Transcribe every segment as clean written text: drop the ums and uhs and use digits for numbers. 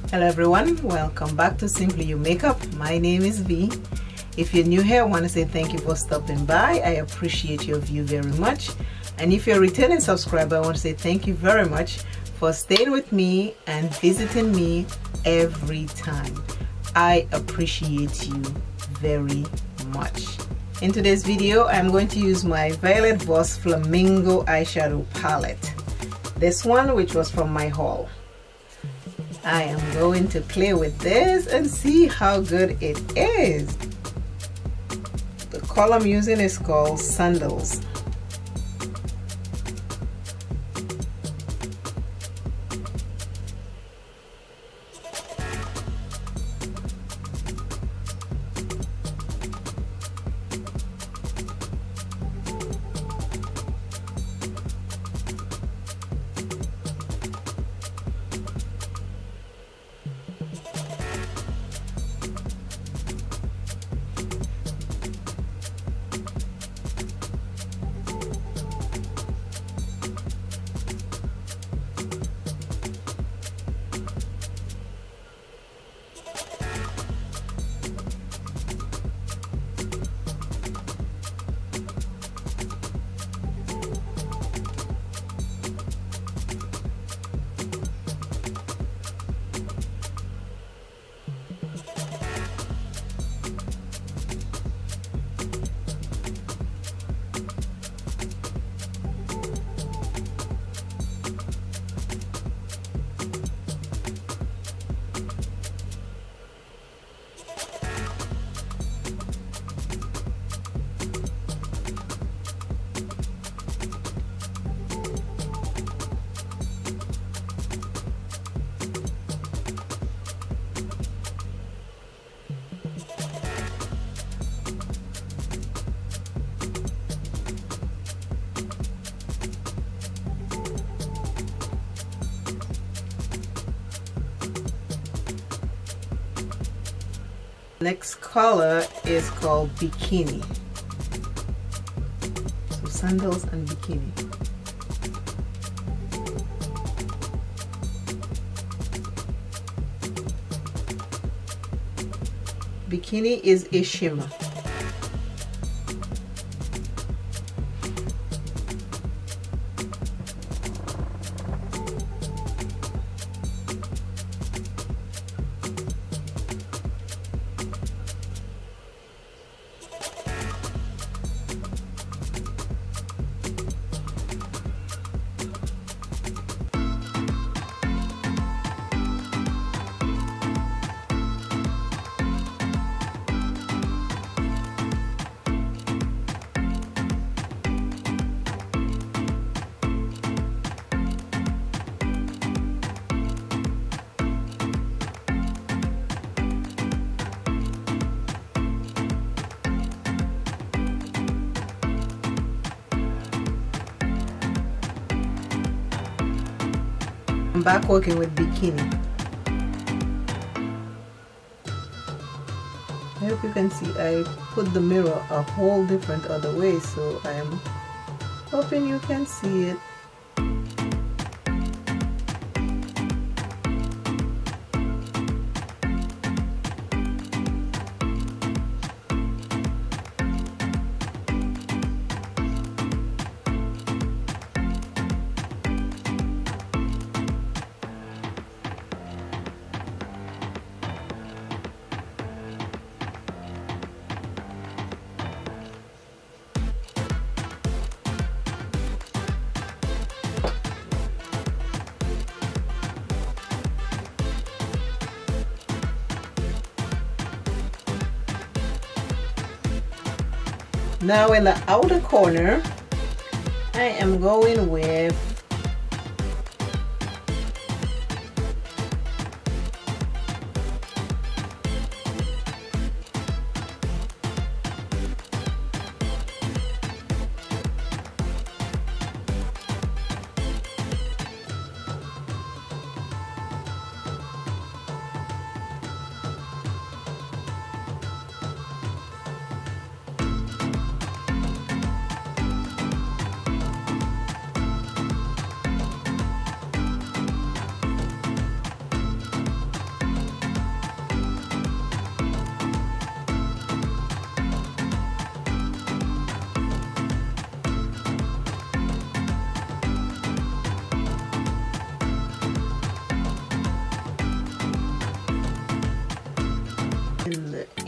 Hello everyone, welcome back to Simply You Makeup. My name is V. If you're new here, I want to say thank you for stopping by. I appreciate your view very much. And if you're a returning subscriber, I want to say thank you very much for staying with me and visiting me every time. I appreciate you very much. In today's video, I'm going to use my Violet Voss Flamingo eyeshadow palette. This one, which was from my haul. I am going to play with this and see how good it is. The color I'm using is called Sandals. Next color is called Bikini. So Sandals and Bikini. Bikini is a shimmer. I'm back working with Bikini. I hope you can see I put the mirror a whole different other way, so I am hoping you can see it. Now in the outer corner, I am going with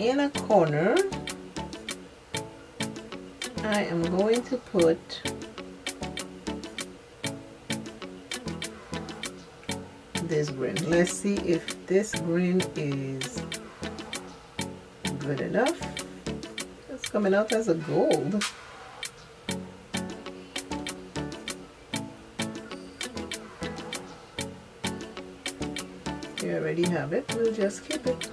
inner corner, I am going to put this green. Let's see if this green is good enough. It's coming out as a gold. You already have it, we'll just keep it.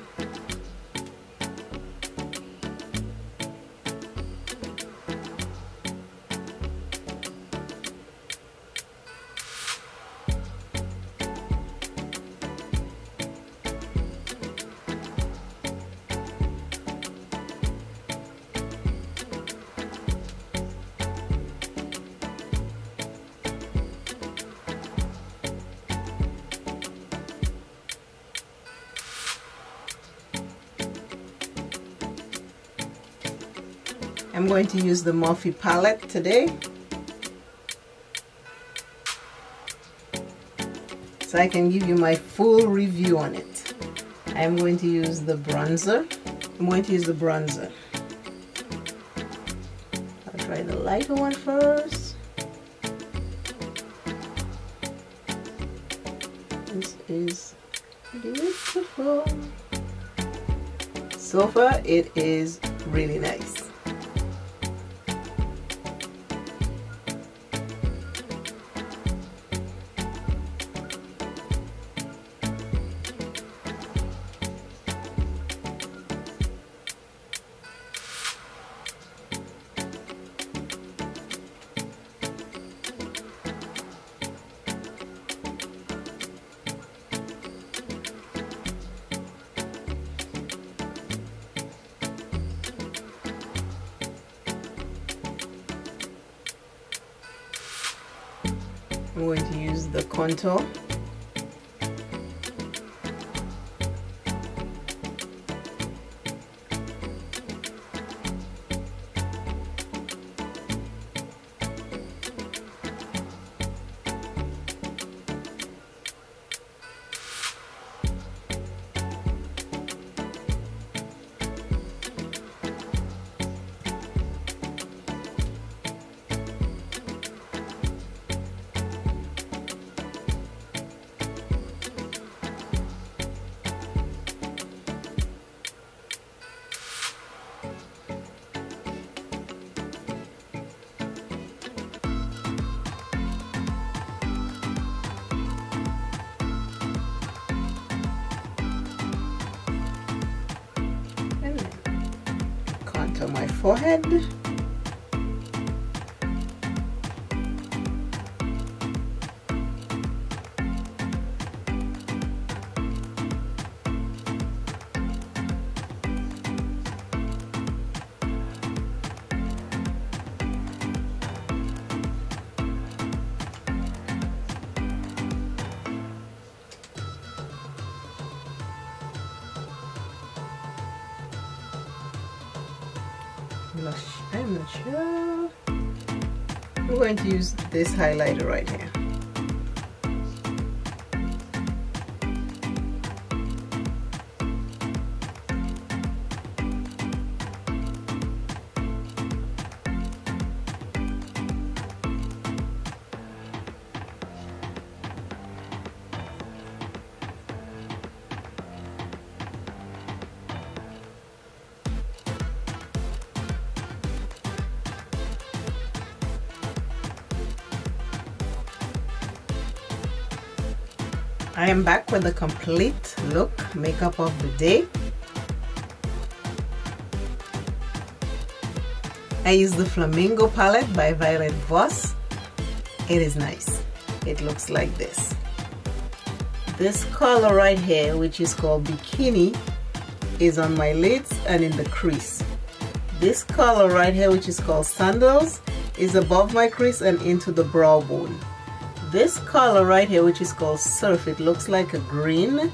I'm going to use the MORPHE palette today, so I can give you my full review on it. I'm going to use the bronzer. I'll try the lighter one first. This is beautiful. So far, it is really nice. I'm going to use the contour. Contour my forehead. Blush, I'm not sure. I'm going to use this highlighter right here. I am back with the complete look makeup of the day. I use the Flamingo palette by Violet Voss. It is nice. It looks like this. This color right here, which is called Bikini, is on my lids and in the crease. This color right here, which is called Sandals, is above my crease and into the brow bone. This color right here, which is called Surf, it looks like a green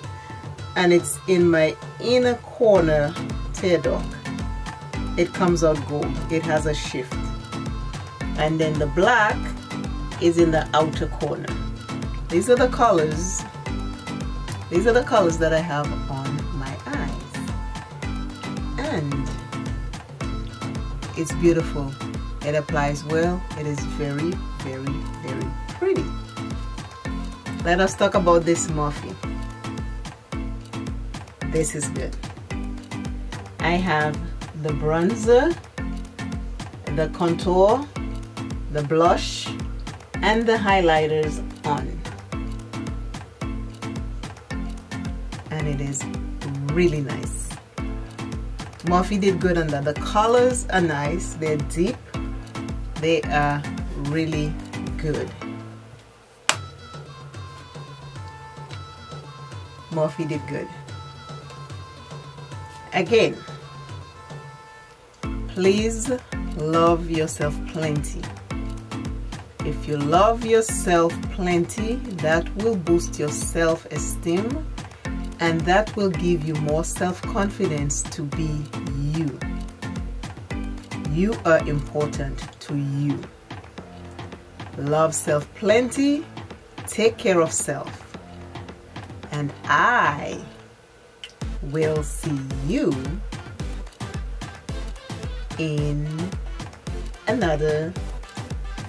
and it's in my inner corner tear duct. It comes out gold. It has a shift. And then the black is in the outer corner. These are the colors. These are the colors that I have on my eyes. it's beautiful. It applies well. It is very, very, very pretty. Let us talk about this Morphe. This is good. I have the bronzer, the contour, the blush, and the highlighters on. And it is really nice. Morphe did good on that. The colors are nice. They're deep. They are really good. Morphe did good. Again, please love yourself plenty. If you love yourself plenty, that will boost your self-esteem, and that will give you more self-confidence to be you. You are important to you. Love self plenty, take care of self, and I will see you in another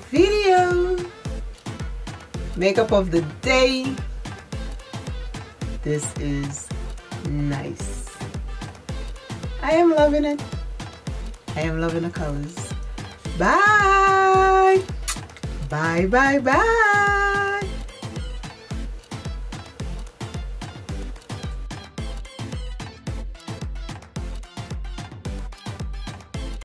video. Makeup of the day. This is nice. I am loving it. I am loving the colors. Bye. Bye, bye, bye.